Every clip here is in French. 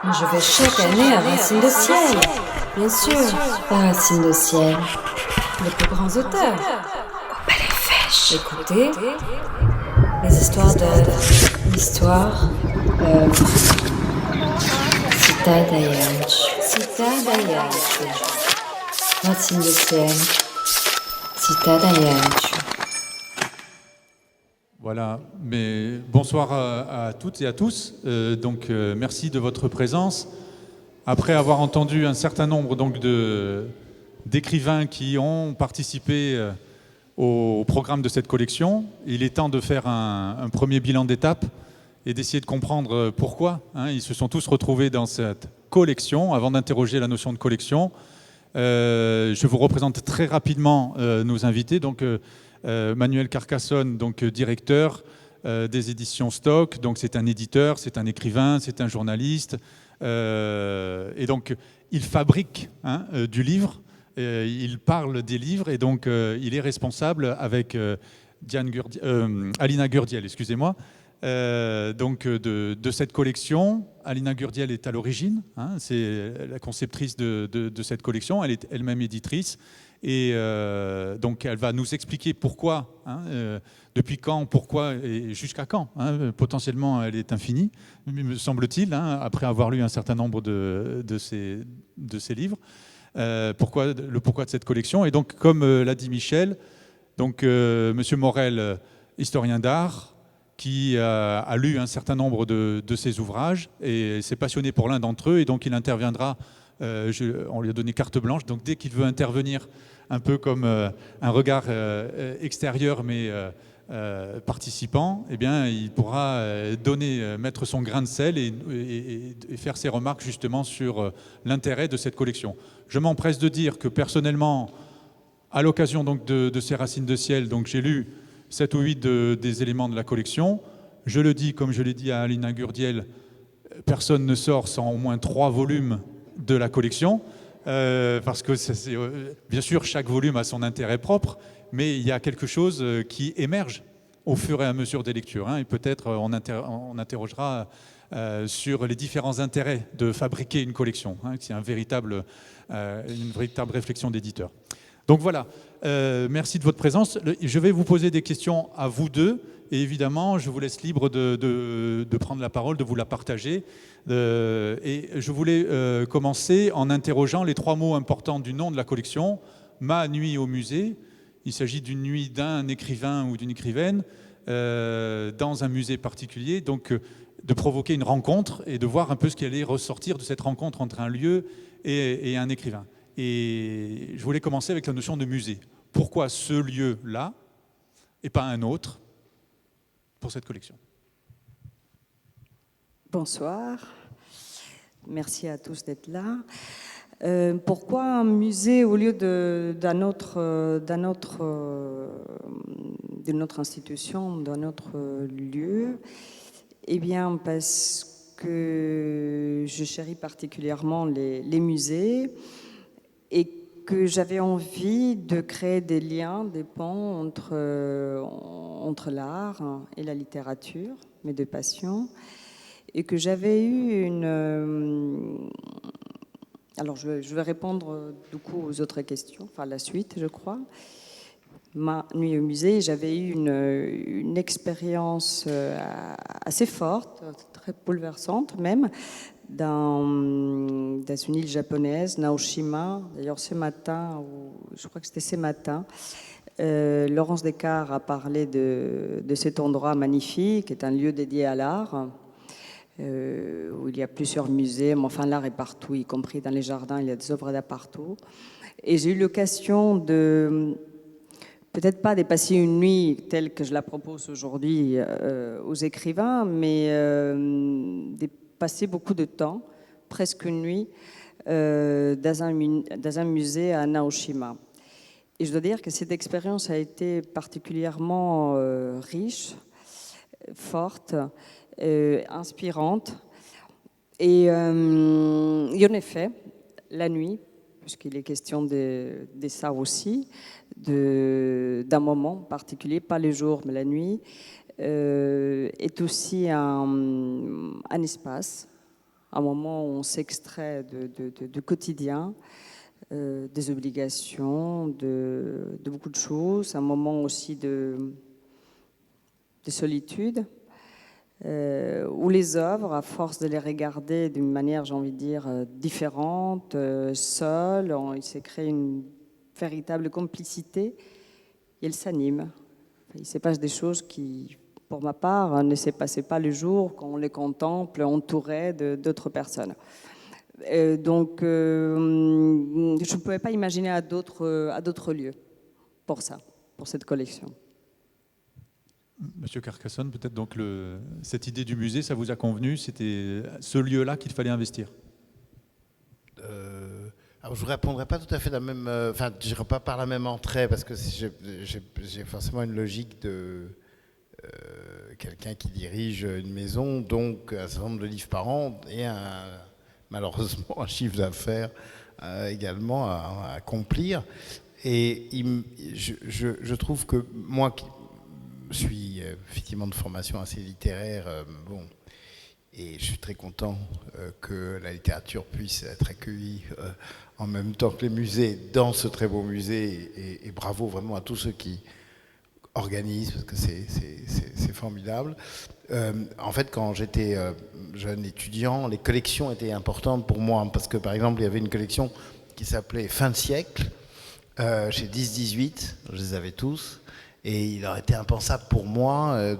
Je vais chaque année à Racine de Ciel. Bien sûr, la Racine de Ciel. Les plus grands auteurs. Écoutez les histoires de l'histoire. Cita Dayanch. Cita Dayanch. Racine de Ciel. Cita Dayanch. Voilà, mais bonsoir à toutes et à tous. Merci de votre présence. Après avoir entendu un certain nombre d'écrivains qui ont participé au programme de cette collection, il est temps de faire un premier bilan d'étape et d'essayer de comprendre pourquoi ils se sont tous retrouvés dans cette collection. Avant d'interroger la notion de collection, je vous représente très rapidement nos invités. Manuel Carcassonne, directeur des éditions Stock. Donc c'est un éditeur, c'est un écrivain, c'est un journaliste. Il fabrique du livre, il parle des livres, et donc il est responsable avec Alina Gurdiel, excusez-moi, de cette collection. Alina Gurdiel est à l'origine, c'est la conceptrice de cette collection, elle est elle-même éditrice. Et donc elle va nous expliquer pourquoi, depuis quand, pourquoi et jusqu'à quand. Potentiellement, elle est infinie, me semble-t-il, après avoir lu un certain nombre de ces livres. Le pourquoi de cette collection. Et donc, comme l'a dit Michel, Monsieur Morel, historien d'art, qui a lu un certain nombre de ses ouvrages et s'est passionné pour l'un d'entre eux, et donc il interviendra. On lui a donné carte blanche, donc dès qu'il veut intervenir, un peu comme un regard extérieur mais participant, eh bien, il pourra mettre son grain de sel et faire ses remarques justement sur l'intérêt de cette collection. Je m'empresse de dire que personnellement, à l'occasion de ces Racines de Ciel, j'ai lu 7 ou 8 des éléments de la collection. Je le dis, comme je l'ai dit à Alina Gurdiel, personne ne sort sans au moins 3 volumes de la collection, parce que bien sûr chaque volume a son intérêt propre, mais il y a quelque chose qui émerge au fur et à mesure des lectures, et peut-être on interrogera sur les différents intérêts de fabriquer une collection, c'est une véritable réflexion d'éditeur. Donc voilà, merci de votre présence. Je vais vous poser des questions à vous deux, et évidemment, je vous laisse libre de prendre la parole, de vous la partager. Et je voulais commencer en interrogeant les 3 mots importants du nom de la collection. Ma nuit au musée. Il s'agit d'une nuit d'un écrivain ou d'une écrivaine dans un musée particulier, donc de provoquer une rencontre et de voir un peu ce qui allait ressortir de cette rencontre entre un lieu et un écrivain. Et je voulais commencer avec la notion de musée. Pourquoi ce lieu-là et pas un autre pour cette collection? Bonsoir, merci à tous d'être là. Pourquoi un musée au lieu d'une autre institution, d'un autre lieu? Eh bien, parce que je chéris particulièrement les musées et que j'avais envie de créer des liens, des ponts entre l'art et la littérature, mes 2 passions. Et que j'avais eu alors je vais répondre du coup aux autres questions, enfin la suite je crois. Ma nuit au musée, j'avais eu une expérience assez forte, très bouleversante même, dans une île japonaise, Naoshima. D'ailleurs ce matin, je crois que c'était ce matin, Laurence Descartes a parlé de cet endroit magnifique, qui est un lieu dédié à l'art, où il y a plusieurs musées, mais enfin l'art est partout, y compris dans les jardins, il y a des œuvres d'art partout. Et j'ai eu l'occasion de, peut-être pas de passer une nuit telle que je la propose aujourd'hui aux écrivains, mais de passer beaucoup de temps, presque une nuit, dans un musée à Naoshima. Et je dois dire que cette expérience a été particulièrement riche, forte, inspirante. Et en effet, la nuit, puisqu'il est question de ça aussi, d'un moment particulier, pas le jour, mais la nuit, est aussi un espace un moment où on s'extrait du quotidien, des obligations, de beaucoup de choses, un moment aussi de solitude, où les œuvres, à force de les regarder d'une manière, j'ai envie de dire, différente, seule, il s'est créé une véritable complicité et elles s'animent. Il se passe des choses qui, pour ma part, ne se passaient pas le jour quand on les contemple entourés d'autres personnes. Donc, je ne pouvais pas imaginer à d'autres lieux pour ça, pour cette collection. Monsieur Carcassonne, peut-être donc cette idée du musée, ça vous a convenu? C'était ce lieu-là qu'il fallait investir? Alors je ne répondrai pas tout à fait de la même... Enfin, je n'irai pas par la même entrée, parce que j'ai forcément une logique de quelqu'un qui dirige une maison, donc un certain nombre de livres par an, et malheureusement un chiffre d'affaires également à accomplir. Et je trouve que moi, qui suis effectivement de formation assez littéraire, et je suis très content que la littérature puisse être accueillie en même temps que les musées dans ce très beau musée, et bravo vraiment à tous ceux qui organisent, parce que c'est formidable. En fait, quand j'étais jeune étudiant, les collections étaient importantes pour moi, parce que par exemple, il y avait une collection qui s'appelait Fin de siècle, chez 10-18, je les avais tous, et il aurait été impensable pour moi,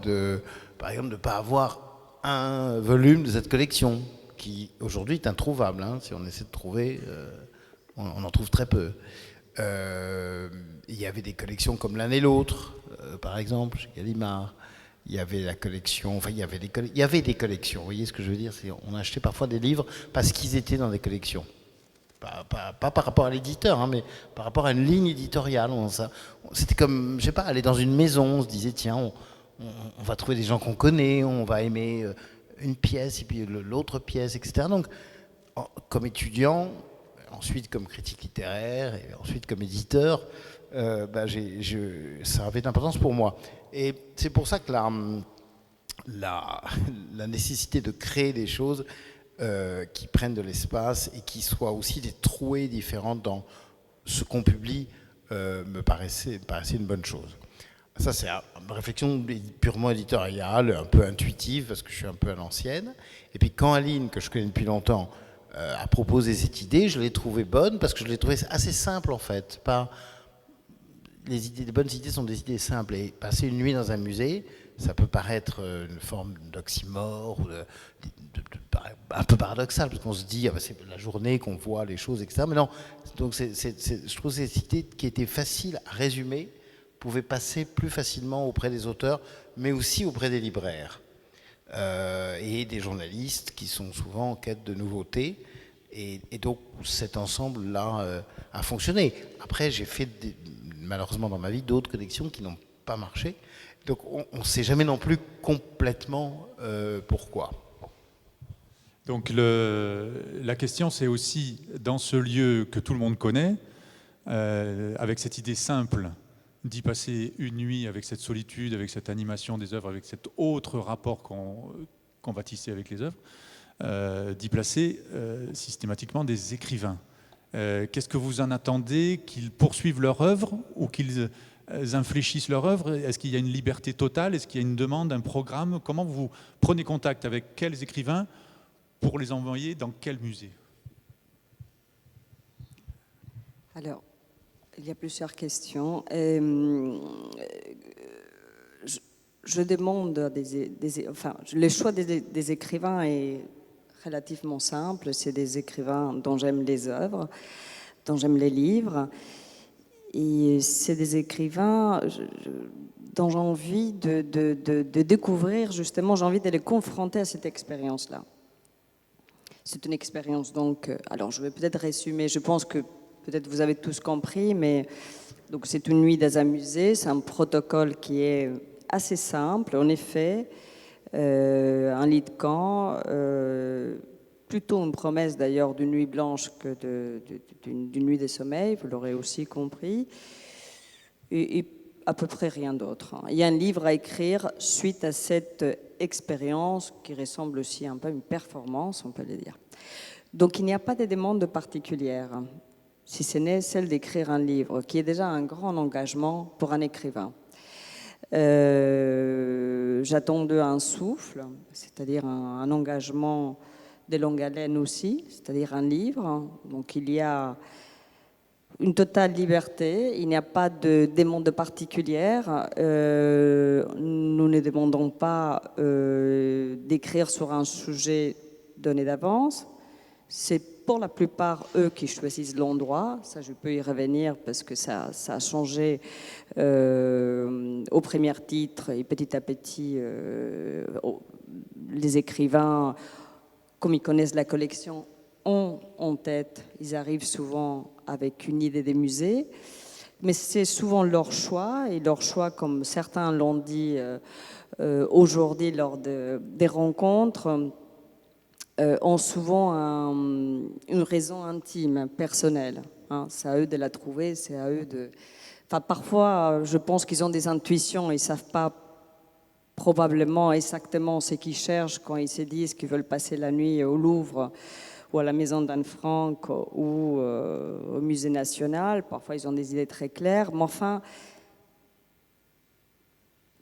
par exemple, de ne pas avoir un volume de cette collection, qui aujourd'hui est introuvable. Hein. Si on essaie de trouver, on en trouve très peu. Il y avait des collections comme L'un et l'autre, par exemple, chez Gallimard. Il y avait la collection, enfin il y avait des collections, vous voyez ce que je veux dire, on achetait parfois des livres parce qu'ils étaient dans des collections. Pas par rapport à l'éditeur, hein, mais par rapport à une ligne éditoriale. C'était comme, je sais pas, aller dans une maison, on se disait, tiens, on va trouver des gens qu'on connaît, on va aimer une pièce et puis l'autre pièce, etc. Donc, comme étudiant, ensuite comme critique littéraire et ensuite comme éditeur, ça avait de l'importance pour moi. Et c'est pour ça que la nécessité de créer des choses qui prennent de l'espace et qui soient aussi des trouées différentes dans ce qu'on publie me paraissait une bonne chose. Ça, c'est une réflexion purement éditoriale, un peu intuitive, parce que je suis un peu à l'ancienne. Et puis quand Aline, que je connais depuis longtemps, a proposé cette idée, je l'ai trouvée bonne, parce que je l'ai trouvée assez simple, en fait. Les bonnes idées sont des idées simples. Et passer une nuit dans un musée, ça peut paraître une forme d'oxymore, ou un peu paradoxal, parce qu'on se dit, c'est la journée qu'on voit les choses, etc. Mais non, donc je trouve que cette idée qui était facile à résumer, pouvait passer plus facilement auprès des auteurs, mais aussi auprès des libraires et des journalistes qui sont souvent en quête de nouveautés. Et donc cet ensemble-là a fonctionné. Après, j'ai fait malheureusement dans ma vie d'autres collections qui n'ont pas marché. Donc on ne sait jamais non plus complètement pourquoi. Donc la question, c'est aussi, dans ce lieu que tout le monde connaît, avec cette idée simple d'y passer une nuit avec cette solitude, avec cette animation des œuvres, avec cet autre rapport qu'on va tisser avec les œuvres, d'y placer systématiquement des écrivains. Qu'est-ce que vous en attendez? Qu'ils poursuivent leur œuvre ou qu'ils infléchissent leur œuvre? Est-ce qu'il y a une liberté totale? Est-ce qu'il y a une demande, un programme? Comment vous prenez contact avec quels écrivains pour les envoyer dans quel musée? Alors, il y a plusieurs questions. Je demande le choix des écrivains est relativement simple. C'est des écrivains dont j'aime les œuvres, dont j'aime les livres. Et c'est des écrivains dont j'ai envie de découvrir, justement, j'ai envie de les confronter à cette expérience-là. C'est une expérience, donc, alors je vais peut-être résumer, je pense que peut-être vous avez tous compris, mais donc c'est une nuit dans un musée, c'est un protocole qui est assez simple, en effet, un lit de camp, plutôt une promesse d'ailleurs d'une nuit blanche que d'une nuit de sommeil, vous l'aurez aussi compris. Et à peu près rien d'autre. Il y a un livre à écrire suite à cette expérience qui ressemble aussi un peu à une performance, on peut le dire. Donc il n'y a pas de demande particulière, si ce n'est celle d'écrire un livre, qui est déjà un grand engagement pour un écrivain. J'attends d'eux un souffle, c'est-à-dire un engagement de longue haleine aussi, c'est-à-dire un livre. Donc il y a une totale liberté, il n'y a pas de demande particulière. Nous ne demandons pas d'écrire sur un sujet donné d'avance. C'est pour la plupart eux qui choisissent l'endroit. Ça, je peux y revenir parce que ça a changé au premier titre et petit à petit, les écrivains, comme ils connaissent la collection, ont en tête, ils arrivent souvent avec une idée des musées, mais c'est souvent leur choix, et leur choix, comme certains l'ont dit aujourd'hui lors des rencontres, ont souvent une raison intime, personnelle. Hein. C'est à eux de la trouver, c'est à eux de... Enfin, parfois, je pense qu'ils ont des intuitions, ils ne savent pas probablement exactement ce qu'ils cherchent quand ils se disent qu'ils veulent passer la nuit au Louvre ou à la Maison d'Anne Frank ou au Musée national. Parfois, ils ont des idées très claires, mais enfin,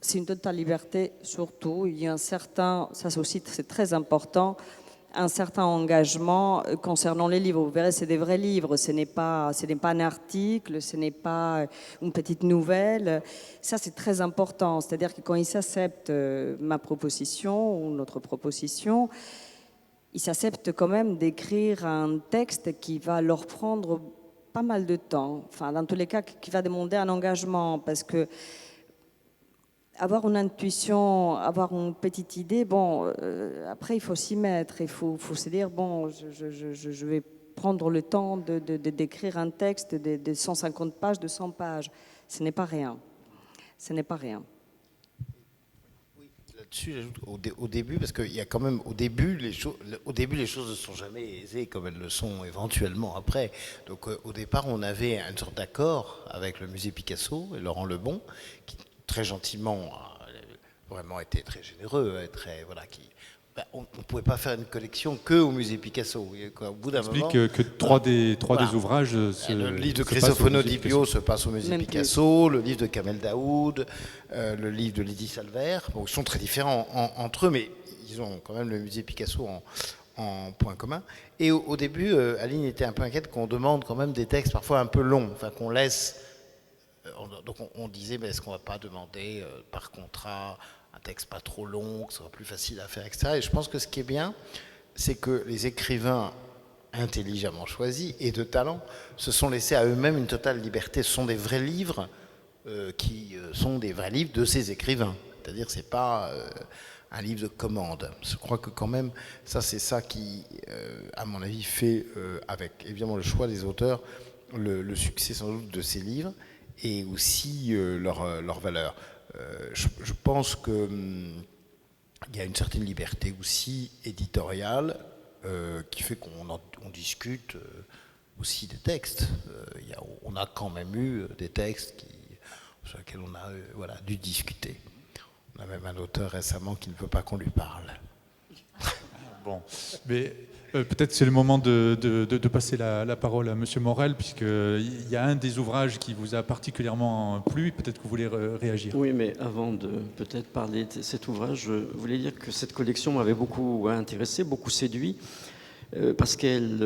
c'est une totale liberté, surtout. Il y a un certain, ça aussi c'est très important, un certain engagement concernant les livres. Vous verrez, c'est des vrais livres, ce n'est pas un article, ce n'est pas une petite nouvelle. Ça, c'est très important. C'est-à-dire que quand ils s'acceptent ma proposition ou notre proposition, ils s'acceptent quand même d'écrire un texte qui va leur prendre pas mal de temps. Enfin, dans tous les cas, qui va demander un engagement, parce que avoir une intuition, avoir une petite idée, bon, après il faut s'y mettre, il faut se dire, bon, je vais prendre le temps d'écrire un texte de 150 pages, de 100 pages. Ce n'est pas rien. Ce n'est pas rien. Oui, là-dessus, j'ajoute au début, parce qu'il y a quand même, au début, les choses ne sont jamais aisées comme elles le sont éventuellement après. Donc au départ, on avait une sorte d'accord avec le musée Picasso et Laurent Lebon, qui très gentiment, vraiment été très généreux, très, voilà, on ne pouvait pas faire une collection que au musée Picasso. Au bout d'un moment, explique que trois des ouvrages le livre de Crisofono Di Pio se passe au musée Picasso, le livre de Kamel Daoud, le livre de Lydie Salver. Bon, ils sont très différents entre eux, mais ils ont quand même le musée Picasso en point commun. Et au début, Aline était un peu inquiète qu'on demande quand même des textes parfois un peu longs, enfin qu'on laisse. Donc on disait, mais est-ce qu'on ne va pas demander par contrat un texte pas trop long, que ce soit plus facile à faire, etc. Et je pense que ce qui est bien, c'est que les écrivains intelligemment choisis et de talent se sont laissés à eux-mêmes une totale liberté. Ce sont des vrais livres qui sont des vrais livres de ces écrivains. C'est-à-dire que ce n'est pas un livre de commande. Je crois que quand même, ça c'est ça qui, à mon avis, fait, avec évidemment le choix des auteurs, le succès sans doute de ces livres, et aussi leur valeur. Je pense qu'il y a une certaine liberté aussi éditoriale qui fait qu'on discute aussi des textes. On a quand même eu des textes sur lesquels on a dû discuter. On a même un auteur récemment qui ne veut pas qu'on lui parle. Bon, mais peut-être c'est le moment de passer la parole à Monsieur Morel, puisqu'il y a un des ouvrages qui vous a particulièrement plu, peut-être que vous voulez réagir. Oui, mais avant de peut-être parler de cet ouvrage, je voulais dire que cette collection m'avait beaucoup intéressé, beaucoup séduit, parce qu'elle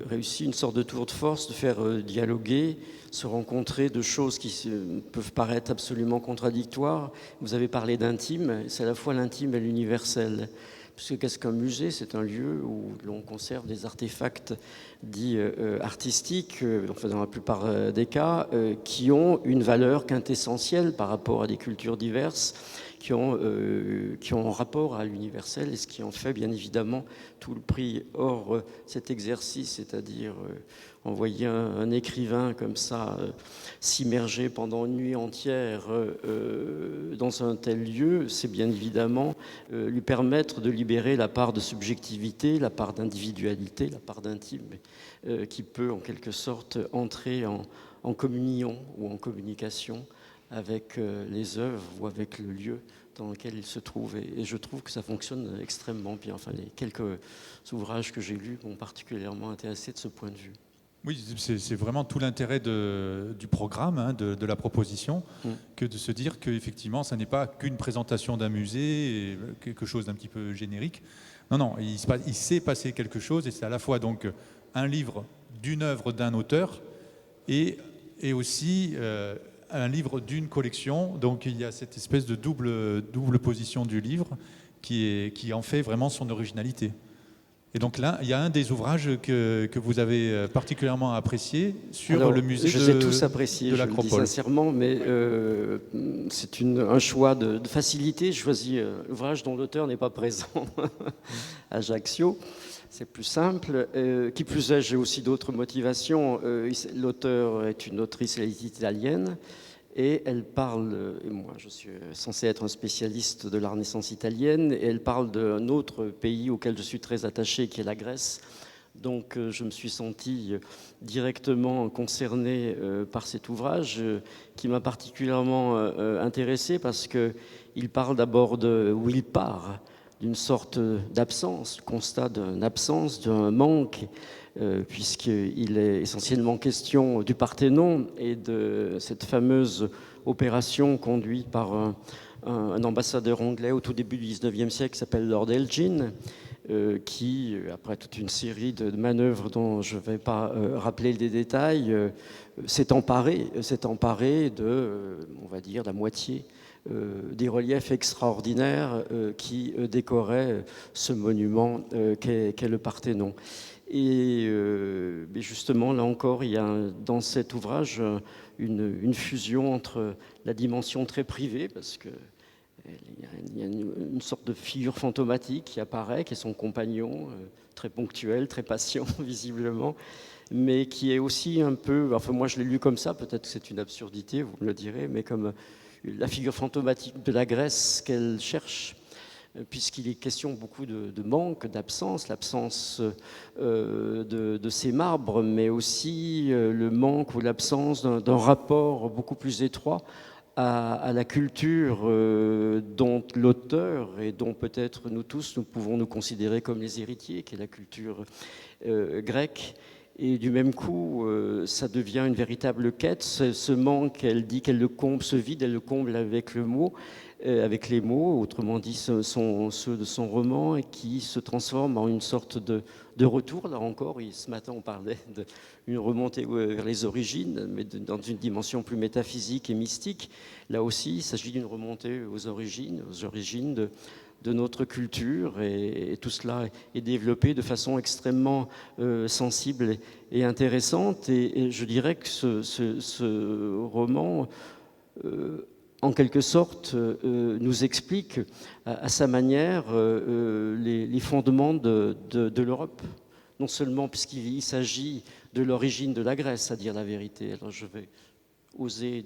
réussit une sorte de tour de force de faire dialoguer, se rencontrer de choses qui peuvent paraître absolument contradictoires. Vous avez parlé d'intime, c'est à la fois l'intime et l'universel. Puisque qu'est-ce qu'un musée? C'est un lieu où l'on conserve des artefacts dits artistiques, enfin dans la plupart des cas, qui ont une valeur quintessentielle par rapport à des cultures diverses, qui ont un rapport à l'universel, et ce qui en fait bien évidemment tout le prix. Or, cet exercice, c'est-à-dire envoyer un écrivain comme ça, s'immerger pendant une nuit entière dans un tel lieu, c'est bien évidemment lui permettre de libérer la part de subjectivité, la part d'individualité, la part d'intime, qui peut en quelque sorte entrer en communion ou en communication avec les œuvres ou avec le lieu dans lequel il se trouve. Et je trouve que ça fonctionne extrêmement bien. Enfin, les quelques ouvrages que j'ai lus m'ont particulièrement intéressé de ce point de vue. Oui, c'est vraiment tout l'intérêt du programme, hein, de la proposition, que de se dire qu'effectivement, ça n'est pas qu'une présentation d'un musée, et quelque chose d'un petit peu générique. Non, non, il s'est passé quelque chose, et c'est à la fois donc un livre d'une œuvre d'un auteur, et aussi un livre d'une collection. Donc il y a cette espèce de double position du livre qui en fait vraiment son originalité. Et donc là, il y a un des ouvrages que vous avez particulièrement apprécié sur le musée je les ai tous appréciés, de je le dis l'Acropole. sincèrement, mais c'est un choix de facilité. Je choisis l'ouvrage dont l'auteur n'est pas présent, Ajaccio. C'est plus simple. Qui plus est, j'ai aussi d'autres motivations. L'auteur est une autrice italienne. Et elle parle, et moi je suis censé être un spécialiste de la Renaissance italienne, et elle parle d'un autre pays auquel je suis très attaché, qui est la Grèce. Donc je me suis senti directement concerné par cet ouvrage qui m'a particulièrement intéressé parce qu'il parle d'abord où il part, d'une sorte d'absence, constat d'une absence, d'un manque, puisqu'il est essentiellement question du Parthénon et de cette fameuse opération conduite par un ambassadeur anglais au tout début du XIXe siècle qui s'appelle Lord Elgin, qui, après toute une série de manœuvres dont je ne vais pas rappeler les détails, s'est emparé de, on va dire, la moitié des reliefs extraordinaires qui décoraient ce monument qu'est le Parthénon. Et justement, là encore, il y a dans cet ouvrage une fusion entre la dimension très privée, parce qu'il y a une sorte de figure fantomatique qui apparaît, qui est son compagnon, très ponctuel, très patient, visiblement, mais qui est aussi un peu, enfin moi je l'ai lu comme ça, peut-être que c'est une absurdité, vous me le direz, mais comme la figure fantomatique de la Grèce qu'elle cherche, puisqu'il est question beaucoup de manque, d'absence, l'absence de ces marbres, mais aussi le manque ou l'absence d'un rapport beaucoup plus étroit à la culture dont l'auteur et dont peut-être nous tous, nous pouvons nous considérer comme les héritiers, qui est la culture grecque. Et du même coup, ça devient une véritable quête. Ce manque, elle dit qu'elle le comble, ce vide, elle le comble avec le mot, avec les mots, autrement dit ceux de son roman, et qui se transforme en une sorte de retour. Là encore, ce matin on parlait d'une remontée vers les origines, mais dans une dimension plus métaphysique et mystique. Là aussi, il s'agit d'une remontée aux origines de notre culture, et tout cela est développé de façon extrêmement sensible et intéressante. Et je dirais que ce roman, en quelque sorte, nous explique à sa manière les fondements de l'Europe. Non seulement puisqu'il s'agit de l'origine de la Grèce, c'est-à-dire la vérité. Alors je vais oser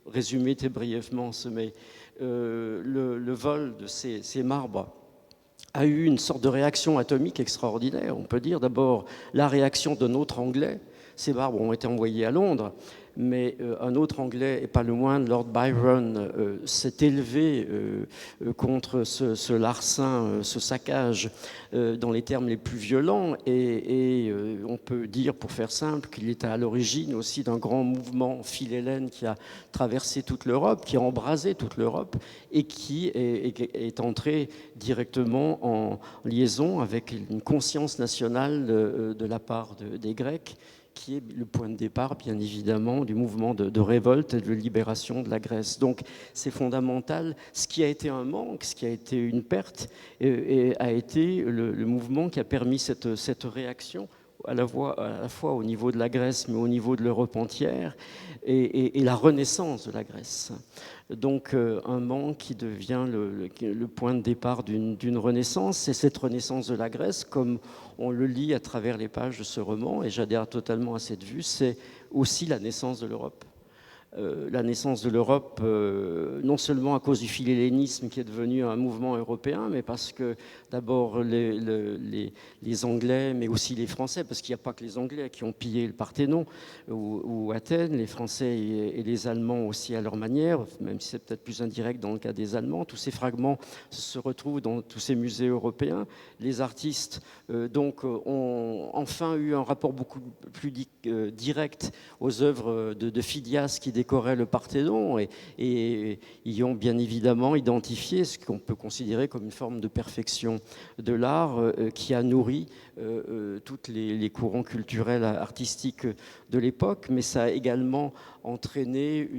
résumer très brièvement ce, mais le vol de ces marbres a eu une sorte de réaction atomique extraordinaire. On peut dire d'abord la réaction d'un autre Anglais. Ces marbres ont été envoyés à Londres, mais un autre Anglais, et pas le moindre, Lord Byron, s'est élevé contre ce larcin, ce saccage, dans les termes les plus violents. Et on peut dire, pour faire simple, qu'il est à l'origine aussi d'un grand mouvement philhellène qui a traversé toute l'Europe, qui a embrasé toute l'Europe, et qui est entré directement en liaison avec une conscience nationale de la part des Grecs, qui est le point de départ, bien évidemment, du mouvement de révolte et de libération de la Grèce. Donc, c'est fondamental. Ce qui a été un manque, ce qui a été une perte, a été le mouvement qui a permis cette réaction, à la fois au niveau de la Grèce, mais au niveau de l'Europe entière, et la renaissance de la Grèce. Donc un manque qui devient le point de départ d'une renaissance. Et cette renaissance de la Grèce, comme on le lit à travers les pages de ce roman, et j'adhère totalement à cette vue, c'est aussi la naissance de l'Europe. la naissance de l'Europe, non seulement à cause du philhellénisme qui est devenu un mouvement européen, mais parce que d'abord les Anglais, mais aussi les Français, parce qu'il n'y a pas que les Anglais qui ont pillé le Parthénon ou Athènes, les Français et les Allemands aussi à leur manière, même si c'est peut-être plus indirect dans le cas des Allemands. Tous ces fragments se retrouvent dans tous ces musées européens. Les artistes donc ont enfin eu un rapport beaucoup plus direct aux œuvres de Phidias qui décoraient le Parthénon et y ont bien évidemment identifié ce qu'on peut considérer comme une forme de perfection de l'art qui a nourri tous les courants culturels, artistiques de l'époque, mais ça a également entraîné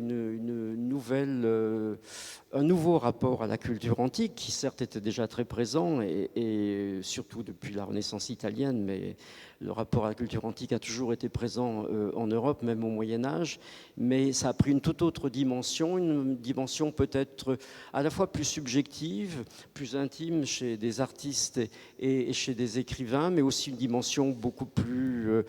un nouveau rapport à la culture antique qui certes était déjà très présent et surtout depuis la Renaissance italienne, mais le rapport à la culture antique a toujours été présent en Europe, même au Moyen-Âge, mais ça a pris une toute autre dimension, une dimension peut-être à la fois plus subjective, plus intime chez des artistes et chez des écrivains, mais aussi une dimension beaucoup plus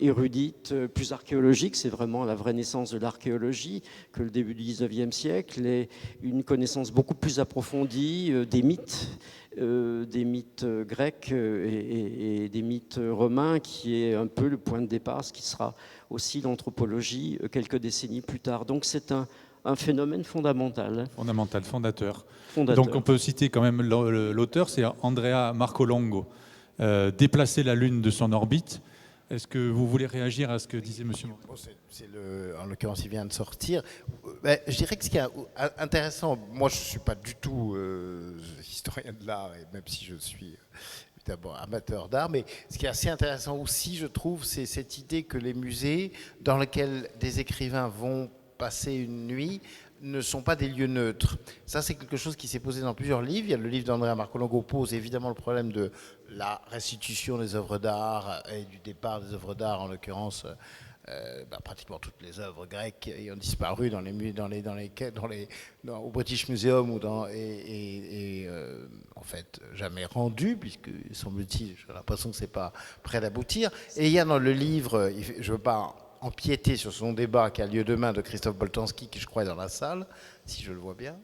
érudite, plus archéologique. C'est vraiment la vraie naissance de l'archéologie que le début du 19e siècle, et une connaissance beaucoup plus approfondie des mythes grecs et des mythes romains, qui est un peu le point de départ, ce qui sera aussi l'anthropologie quelques décennies plus tard. Donc c'est un phénomène fondamental. Fondamental, fondateur. Fondateur. Donc on peut citer quand même l'auteur, c'est Andrea Marcolongo. Déplacer la Lune de son orbite. Est-ce que vous voulez réagir à ce que disait Monsieur Morin? En l'occurrence, il vient de sortir. Je dirais que ce qui est intéressant, moi je ne suis pas du tout historien de l'art, et même si je suis d'abord amateur d'art, mais ce qui est assez intéressant aussi, je trouve, c'est cette idée que les musées dans lesquels des écrivains vont passer une nuit ne sont pas des lieux neutres. Ça, c'est quelque chose qui s'est posé dans plusieurs livres. Il y a le livre d'Andrea Marcolongo pose évidemment le problème de la restitution des œuvres d'art et du départ des œuvres d'art, en l'occurrence. Pratiquement toutes les œuvres grecques ayant disparu au British Museum en fait jamais rendues, puisque semble-t-il, j'ai l'impression que c'est pas prêt d'aboutir. Et il y a dans le livre, je veux pas empiéter sur son débat qui a lieu demain, de Christophe Boltanski, qui je crois est dans la salle, si je le vois bien,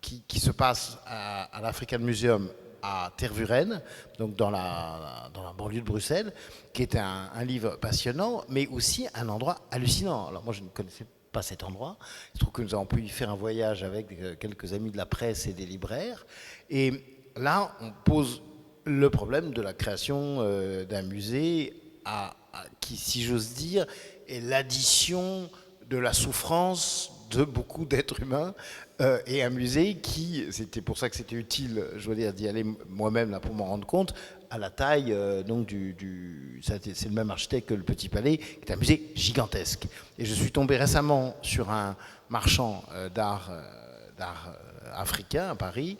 qui se passe à l'African Museum à Tervuren, donc dans la banlieue de Bruxelles, qui est un livre passionnant, mais aussi un endroit hallucinant. Alors moi, je ne connaissais pas cet endroit. Il se trouve que nous avons pu y faire un voyage avec quelques amis de la presse et des libraires. Et là, on pose le problème de la création d'un musée qui, si j'ose dire, est l'addition de la souffrance de beaucoup d'êtres humains, et un musée qui, c'était pour ça que c'était utile, je dois dire, d'y aller moi-même là pour m'en rendre compte, à la taille donc c'est le même architecte que le Petit Palais, qui est un musée gigantesque. Et je suis tombé récemment sur un marchand d'art africain à Paris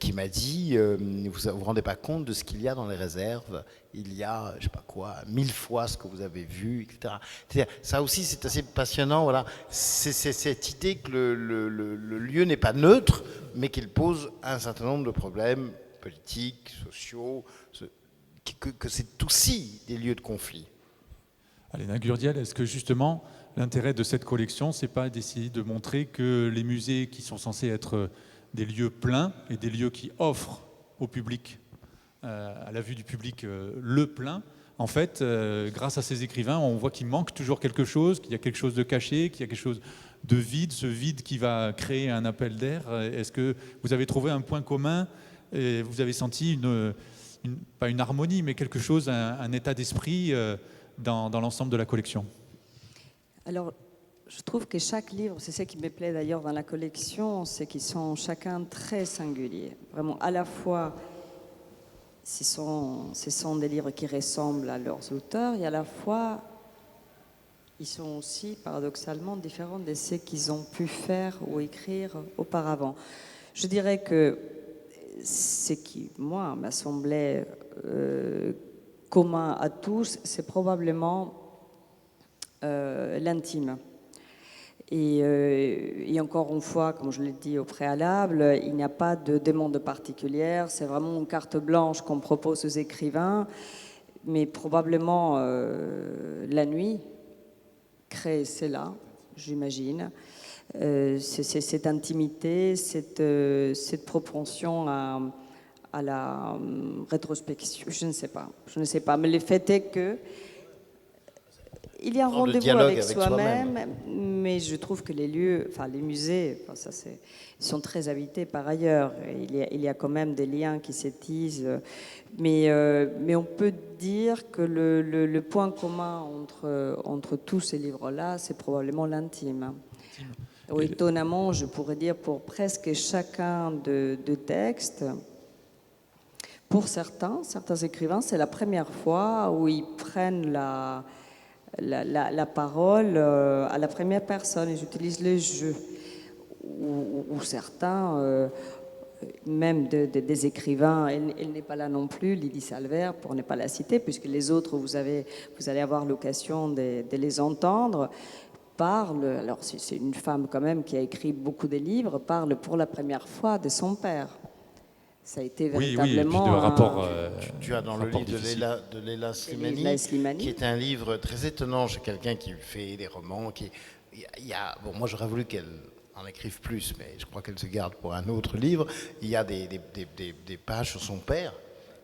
qui m'a dit vous vous rendez pas compte de ce qu'il y a dans les réserves, il y a je sais pas quoi 1000 fois ce que vous avez vu, etc. Ça aussi c'est assez passionnant, voilà. C'est cette idée que le lieu n'est pas neutre, mais qu'il pose un certain nombre de problèmes politiques, sociaux, que c'est aussi des lieux de conflit. Aléna Gurdiel, est-ce que justement l'intérêt de cette collection, c'est pas d'essayer de montrer que les musées qui sont censés être des lieux pleins et des lieux qui offrent au public, à la vue du public, le plein, en fait, grâce à ces écrivains, on voit qu'il manque toujours quelque chose, qu'il y a quelque chose de caché, qu'il y a quelque chose de vide, ce vide qui va créer un appel d'air. Est-ce que vous avez trouvé un point commun et vous avez senti pas une harmonie, mais quelque chose, un état d'esprit dans l'ensemble de la collection? Alors, je trouve que chaque livre, c'est ce qui me plaît d'ailleurs dans la collection, c'est qu'ils sont chacun très singuliers. Vraiment, à la fois, ce sont des livres qui ressemblent à leurs auteurs, et à la fois, ils sont aussi paradoxalement différents de ce qu'ils ont pu faire ou écrire auparavant. Je dirais que ce qui, moi, m'a semblé commun à tous, c'est probablement l'intime. Et encore une fois, comme je l'ai dit au préalable, il n'y a pas de demande particulière, c'est vraiment une carte blanche qu'on propose aux écrivains, mais probablement la nuit, créer cela, j'imagine. C'est cette intimité, cette propension à la rétrospection, je ne sais pas. Mais le fait est que il y a un rendez-vous avec soi-même, mais je trouve que les lieux, enfin les musées, enfin, ils sont très habités par ailleurs. Il y a quand même des liens qui s'étisent, mais on peut dire que le point commun entre tous ces livres-là, c'est probablement l'intime. Ou étonnamment, je pourrais dire pour presque chacun de textes. Pour certains écrivains, c'est la première fois où ils prennent la parole à la première personne. Ils utilisent le je. Ou certains, même des écrivains, elle n'est pas là non plus, Lydie Salver, pour ne pas la citer, puisque les autres, vous allez avoir l'occasion de les entendre, parle, alors c'est une femme quand même qui a écrit beaucoup de livres, parle pour la première fois de son père. Ça a été véritablement... Oui, et puis de rapport... Tu as dans le livre de Leila Slimani, qui est un livre très étonnant chez quelqu'un qui fait des romans. Bon, moi j'aurais voulu qu'elle en écrive plus, mais je crois qu'elle se garde pour un autre livre. Il y a des pages sur son père,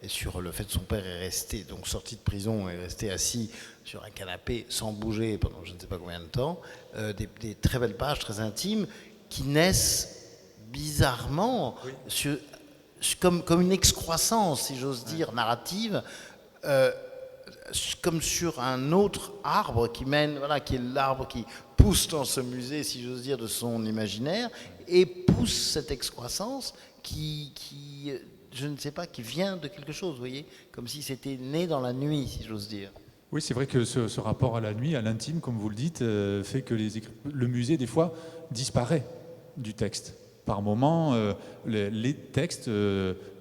et sur le fait que son père est resté, donc sorti de prison, est resté assis sur un canapé sans bouger pendant je ne sais pas combien de temps. Des très belles pages, très intimes, qui naissent bizarrement comme une excroissance, si j'ose dire, narrative, comme sur un autre arbre qui mène, voilà, qui est l'arbre qui pousse dans ce musée, si j'ose dire, de son imaginaire, et pousse cette excroissance qui je ne sais pas, qui vient de quelque chose, vous voyez, comme si c'était né dans la nuit, si j'ose dire. Oui, c'est vrai que ce rapport à la nuit, à l'intime, comme vous le dites, fait que le musée, des fois, disparaît du texte. Par moments, les textes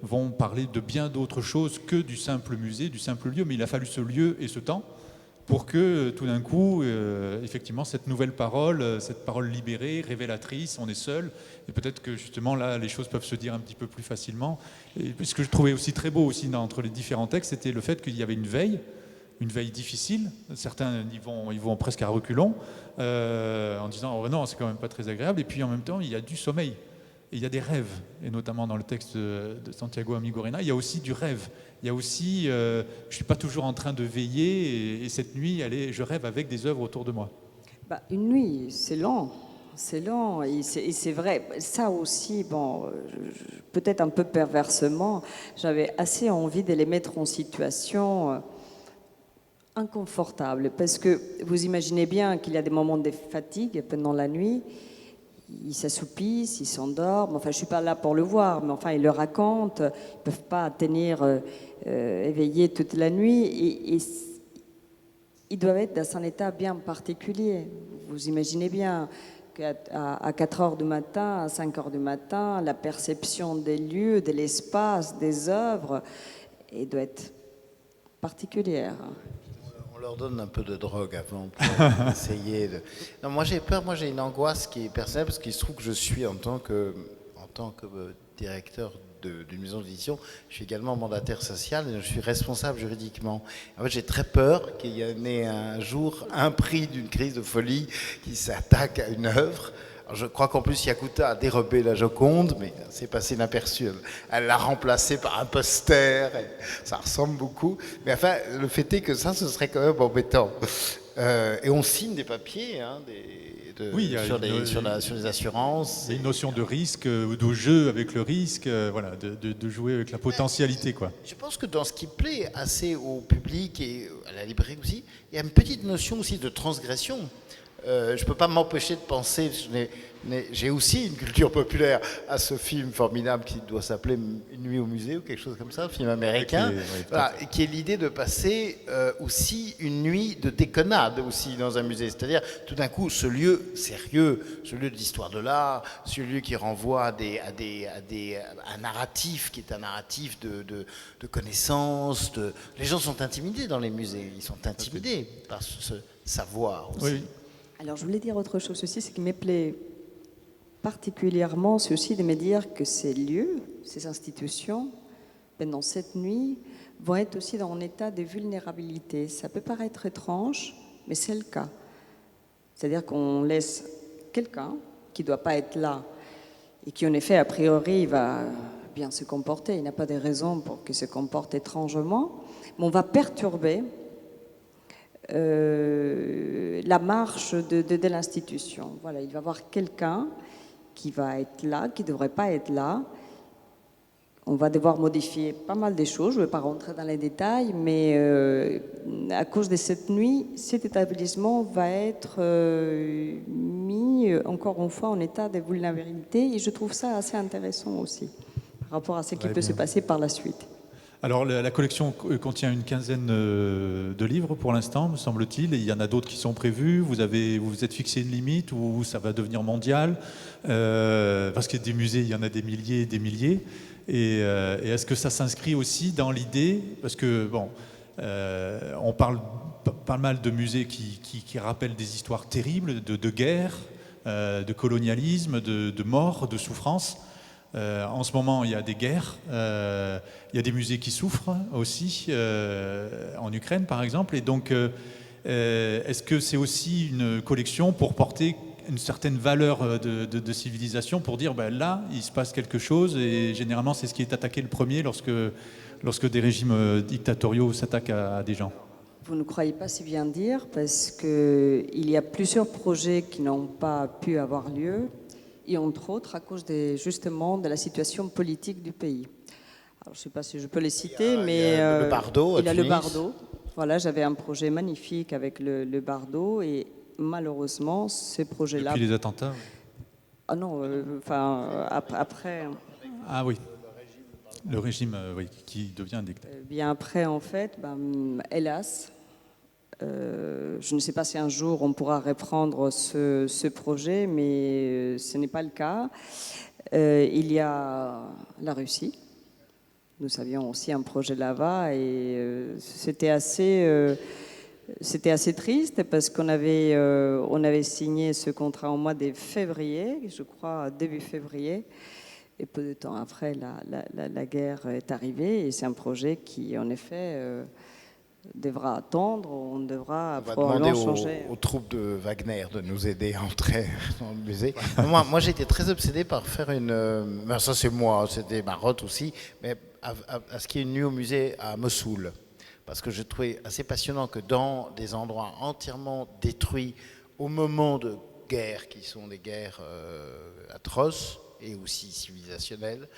vont parler de bien d'autres choses que du simple musée, du simple lieu, mais il a fallu ce lieu et ce temps pour que tout d'un coup, effectivement, cette nouvelle parole, cette parole libérée, révélatrice, on est seul, et peut-être que justement là, les choses peuvent se dire un petit peu plus facilement. Et ce que je trouvais aussi très beau aussi entre les différents textes, c'était le fait qu'il y avait une veille difficile. Certains y vont presque à reculons, en disant oh non, c'est quand même pas très agréable. Et puis en même temps, il y a du sommeil. Et il y a des rêves, et notamment dans le texte de Santiago Amigorena, il y a aussi du rêve. Il y a aussi, je ne suis pas toujours en train de veiller, et cette nuit, je rêve avec des œuvres autour de moi. Une nuit, c'est lent, et c'est vrai. Ça aussi, bon, peut-être un peu perversement, j'avais assez envie de les mettre en situation inconfortable, parce que vous imaginez bien qu'il y a des moments de fatigue pendant la nuit. Ils s'assoupissent, ils s'endorment. Enfin, je ne suis pas là pour le voir, mais enfin, ils le racontent. Ils ne peuvent pas tenir éveillés toute la nuit. Et ils doivent être dans un état bien particulier. Vous imaginez bien qu'à 4 heures du matin, à 5 heures du matin, la perception des lieux, de l'espace, des œuvres, doit être particulière. On leur donne un peu de drogue avant pour essayer de... Non, moi j'ai peur, j'ai une angoisse qui est personnelle parce qu'il se trouve que je suis en tant que directeur d'une maison d'édition, je suis également mandataire social et je suis responsable juridiquement. En fait, j'ai très peur qu'il y en ait un jour un prix d'une crise de folie qui s'attaque à une œuvre. Alors, je crois qu'en plus Yakuta a dérobé la Joconde, mais c'est passé inaperçu. Elle l'a remplacé par un poster, ça ressemble beaucoup. Mais enfin, le fait est que ça, ce serait quand même embêtant. Et on signe des papiers sur les assurances. Il y a une notion de risque, de jeu avec le risque, voilà, de jouer avec la potentialité, quoi. Je pense que dans ce qui plaît assez au public et à la librairie aussi, il y a une petite notion aussi de transgression. Je ne peux pas m'empêcher de penser, j'ai aussi une culture populaire à ce film formidable qui doit s'appeler Une nuit au musée ou quelque chose comme ça, un film américain, et qui est l'idée de passer aussi une nuit de déconnade aussi dans un musée. C'est-à-dire, tout d'un coup, ce lieu sérieux, ce lieu de l'histoire de l'art, ce lieu qui renvoie à un narratif qui est un narratif de connaissance. Les gens sont intimidés dans les musées, ils sont intimidés par ce savoir aussi. Oui. Alors, je voulais dire autre chose aussi, ce qui me plaît particulièrement, c'est aussi de me dire que ces lieux, ces institutions, pendant cette nuit, vont être aussi dans un état de vulnérabilité. Ça peut paraître étrange, mais c'est le cas. C'est-à-dire qu'on laisse quelqu'un qui ne doit pas être là et qui, en effet, a priori, va bien se comporter. Il n'a pas de raison pour qu'il se comporte étrangement. Mais on va perturber la marche de l'institution. Voilà, il va y avoir quelqu'un qui va être là, qui ne devrait pas être là. On va devoir modifier pas mal des choses. Je ne vais pas rentrer dans les détails, mais à cause de cette nuit, cet établissement va être mis, encore une fois, en état de vulnérabilité. Et je trouve ça assez intéressant aussi, par rapport à ce qui peut se passer par la suite. Alors la collection contient une quinzaine de livres pour l'instant, me semble-t-il, et il y en a d'autres qui sont prévus. Vous vous êtes fixé une limite ou ça va devenir mondial parce que des musées, il y en a des milliers et des milliers. Et est-ce que ça s'inscrit aussi dans l'idée, parce que bon, on parle pas mal de musées qui rappellent des histoires terribles de guerre, de colonialisme, de mort, de souffrance. En ce moment, il y a des guerres, il y a des musées qui souffrent aussi, en Ukraine par exemple. Et donc, est-ce que c'est aussi une collection pour porter une certaine valeur de civilisation, pour dire ben là, il se passe quelque chose, et généralement, c'est ce qui est attaqué le premier lorsque des régimes dictatoriaux s'attaquent à des gens? Vous ne croyez pas si bien dire, parce qu'il y a plusieurs projets qui n'ont pas pu avoir lieu, et entre autres à cause justement de la situation politique du pays. Alors, je ne sais pas si je peux les citer, mais il y a le Bardo. Il y a le Bardo. Voilà, j'avais un projet magnifique avec le Bardo, et malheureusement, ces projets-là... Depuis les attentats? Ah non, après... Ah oui, le régime oui, qui devient un dictateur. Bien après, en fait, hélas, je ne sais pas si un jour on pourra reprendre ce projet, mais ce n'est pas le cas. Il y a la Russie. Nous avions aussi un projet là-bas, et c'était assez triste parce qu'on avait signé ce contrat au mois de février, je crois début février, et peu de temps après, la guerre est arrivée, et c'est un projet qui, en effet, devra attendre. On devra probablement changer. Aux troupes de Wagner de nous aider à entrer dans le musée. Moi j'ai été très obsédé par faire ça c'est moi, c'était Marotte aussi, mais à ce qui est une nuit au musée à Mossoul. Parce que je trouvais assez passionnant que dans des endroits entièrement détruits au moment de guerres qui sont des guerres atroces et aussi civilisationnelles,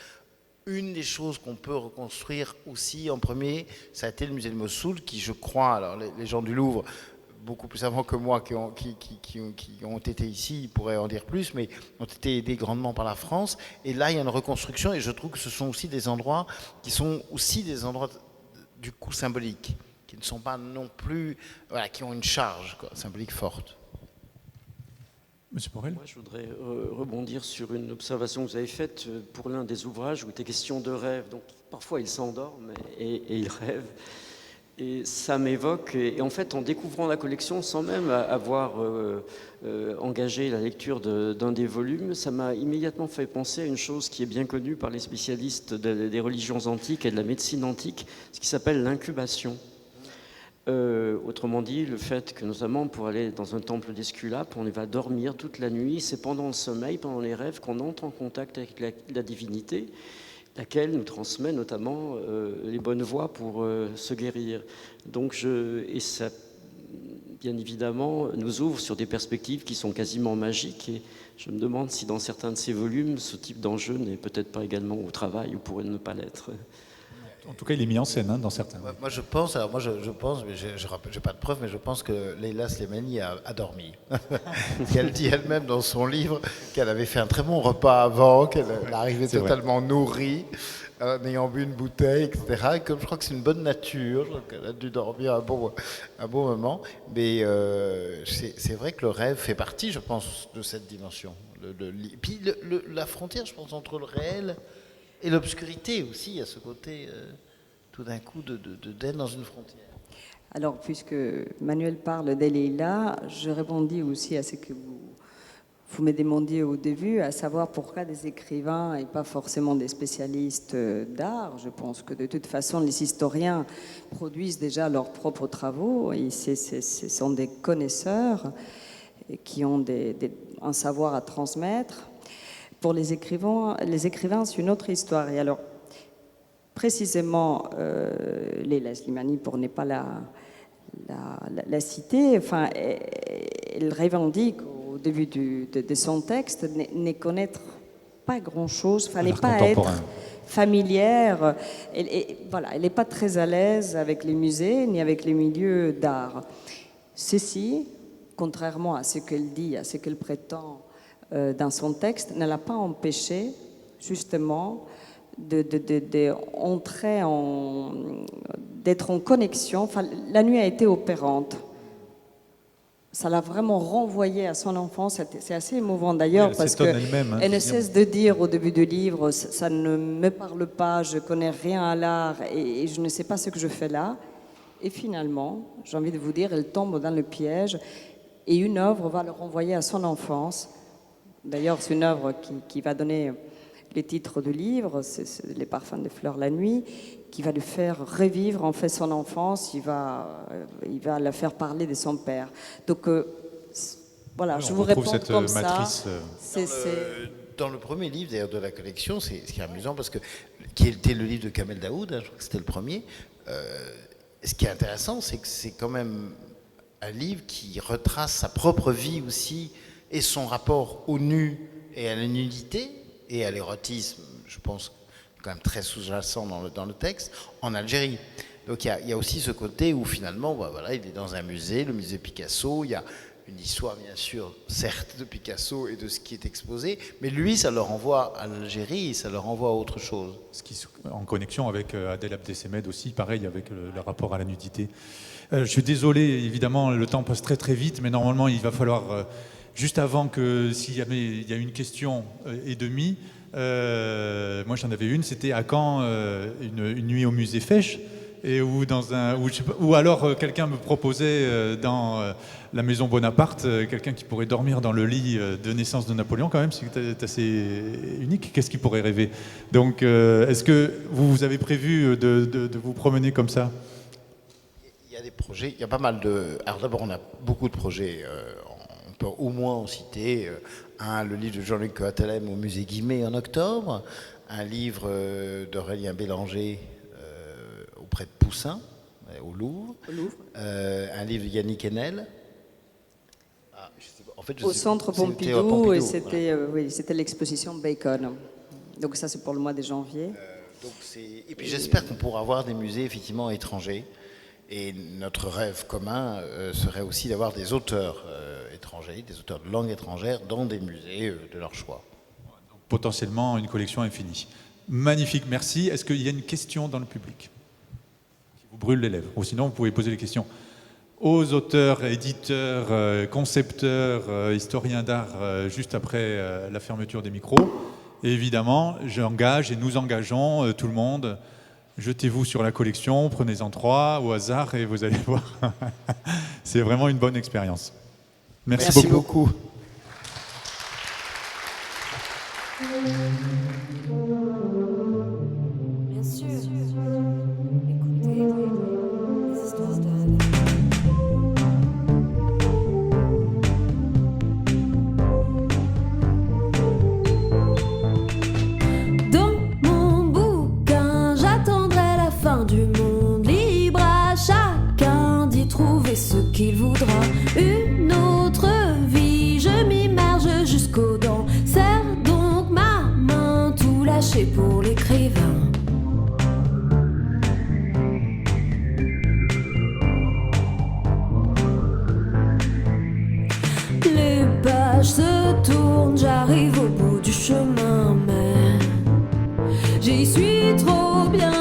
une des choses qu'on peut reconstruire aussi en premier, ça a été le musée de Mossoul qui, je crois, alors les gens du Louvre, beaucoup plus avant que moi, qui ont été ici, ils pourraient en dire plus, mais ont été aidés grandement par la France. Et là, il y a une reconstruction, et je trouve que ce sont aussi des endroits qui sont aussi des endroits du coup symboliques, qui ne sont pas non plus, voilà, qui ont une charge symbolique forte. Monsieur Porel ? Moi, je voudrais rebondir sur une observation que vous avez faite pour l'un des ouvrages où il était question de rêve. Donc, parfois, il s'endorme et il rêve. Et ça m'évoque, et en fait, en découvrant la collection, sans même avoir engagé la lecture d'un des volumes, ça m'a immédiatement fait penser à une chose qui est bien connue par les spécialistes des religions antiques et de la médecine antique, ce qui s'appelle l'incubation. Autrement dit, le fait que notamment pour aller dans un temple d'Esculape, on va dormir toute la nuit, c'est pendant le sommeil, pendant les rêves, qu'on entre en contact avec la divinité, laquelle nous transmet notamment les bonnes voies pour se guérir. Donc et ça, bien évidemment, nous ouvre sur des perspectives qui sont quasiment magiques, et je me demande si dans certains de ces volumes, ce type d'enjeu n'est peut-être pas également au travail ou pourrait ne pas l'être. En tout cas, il est mis en scène dans certains. Moi, je pense, mais je n'ai pas de preuve, mais je pense que Leila Slimani a dormi. Elle dit elle-même dans son livre qu'elle avait fait un très bon repas avant, qu'elle arrivait totalement nourrie, en ayant bu une bouteille, etc. Et comme je crois que c'est une bonne nature, qu'elle a dû dormir un bon moment. Mais c'est vrai que le rêve fait partie, je pense, de cette dimension. Puis la frontière, je pense, entre le réel et l'obscurité aussi, il y a ce côté, tout d'un coup, d'être dans une frontière. Alors, puisque Manuel parle d'Eleila, je répondis aussi à ce que vous me demandiez au début, à savoir pourquoi des écrivains et pas forcément des spécialistes d'art. Je pense que de toute façon, les historiens produisent déjà leurs propres travaux, et ce sont des connaisseurs. qui ont un savoir à transmettre. Pour les écrivains, c'est une autre histoire. Et alors, précisément, Leila Slimani, pour ne pas la citer, enfin, elle revendique au début de son texte ne connaître pas grand-chose, n'est pas être familière. Elle n'est pas très à l'aise avec les musées ni avec les milieux d'art. Ceci, contrairement à ce qu'elle dit, à ce qu'elle prétend dans son texte, ne l'a pas empêché justement d'être en connexion. Enfin, la nuit a été opérante. Ça l'a vraiment renvoyée à son enfance. C'est assez émouvant d'ailleurs, parce qu'elle ne cesse de dire au début du livre, ça ne me parle pas, je connais rien à l'art et je ne sais pas ce que je fais là. Et finalement, j'ai envie de vous dire, elle tombe dans le piège et une œuvre va le renvoyer à son enfance. D'ailleurs, c'est une œuvre qui va donner les titres du livre, c'est Les parfums des fleurs la nuit, qui va lui faire revivre en fait son enfance, il va la faire parler de son père. Donc voilà, je vous réponds comme matrice, ça. Dans le premier livre d'ailleurs de la collection, ce qui est amusant parce que qui était le livre de Kamel Daoud, je crois que c'était le premier. Ce qui est intéressant, c'est que c'est quand même un livre qui retrace sa propre vie aussi et son rapport au nu et à la nudité et à l'érotisme, je pense quand même très sous-jacent dans le texte, en Algérie. Donc il y a aussi ce côté où finalement, voilà, il est dans un musée, le musée Picasso, il y a une histoire bien sûr, certes de Picasso et de ce qui est exposé, mais lui, ça le renvoie à l'Algérie, ça le renvoie à autre chose. Ce qui, en connexion avec Adel Abdessemed aussi, pareil, avec le rapport à la nudité. Je suis désolé, évidemment, le temps passe très très vite, mais normalement, il va falloir... Juste avant que, s'il y a une question et demie, moi j'en avais une, c'était à quand une nuit au musée Fesch, et ou alors quelqu'un me proposait dans la maison Bonaparte, quelqu'un qui pourrait dormir dans le lit de naissance de Napoléon, quand même, c'est assez unique. Qu'est-ce qu'il pourrait rêver? Donc, est-ce que vous avez prévu de vous promener comme ça? Il y a des projets, il y a pas mal de... Alors d'abord, on a beaucoup de projets. On peut au moins en citer le livre de Jean-Luc Coatelem au musée Guimet en octobre, un livre d'Aurélien Bélanger auprès de Poussin, au Louvre. Un livre de Yannick Enel. Au Centre Pompidou, et c'était l'exposition Bacon. Donc ça, c'est pour le mois de janvier. Et puis j'espère qu'on pourra avoir des musées effectivement étrangers. Et notre rêve commun serait aussi d'avoir des auteurs étrangers, des auteurs de langue étrangère dans des musées de leur choix. Donc, potentiellement une collection infinie. Magnifique, merci. Est-ce qu'il y a une question dans le public qui vous brûle les lèvres? Ou sinon, vous pouvez poser les questions aux auteurs, éditeurs, concepteurs, historiens d'art juste après la fermeture des micros. Et évidemment, j'engage et nous engageons tout le monde. Jetez-vous sur la collection, prenez-en 3 au hasard et vous allez voir. C'est vraiment une bonne expérience. Merci beaucoup. Bien sûr. Écoutez les histoires de... Du monde, libre à chacun d'y trouver ce qu'il voudra. Une autre vie, je m'immerge jusqu'aux dents. Serre donc ma main, tout lâcher pour l'écrivain. Les pages se tournent, j'arrive au bout du chemin, mais j'y suis trop bien.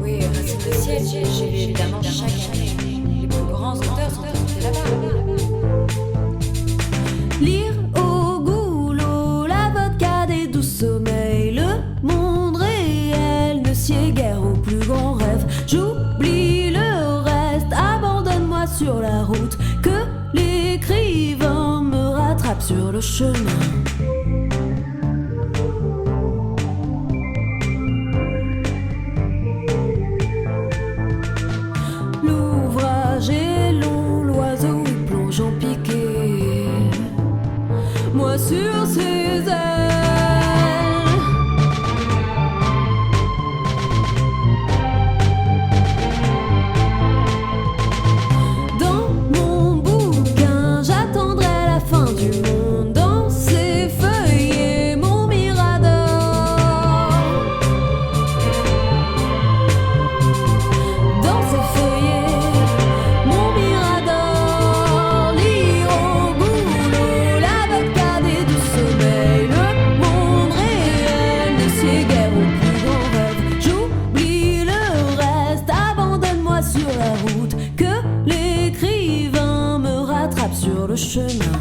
Oui, Racine de ciel, j'ai lu évidemment chaque année les plus grands sur la route, que l'écrivain me rattrape sur le chemin. L'ouvrage est long, l'oiseau y plonge en piqué, moi sur ses ailes. Dans mon bouquin, j'attendrai la fin du monde. Dans ses feuillets, mon mirador. Dans ses feuillets, mon mirador. Lire au boulot, la barricade du sommeil. Le monde réel ne sied guère au plus grand rêve. J'oublie le reste, abandonne-moi sur la route, que l'écrivain me rattrape sur le chemin.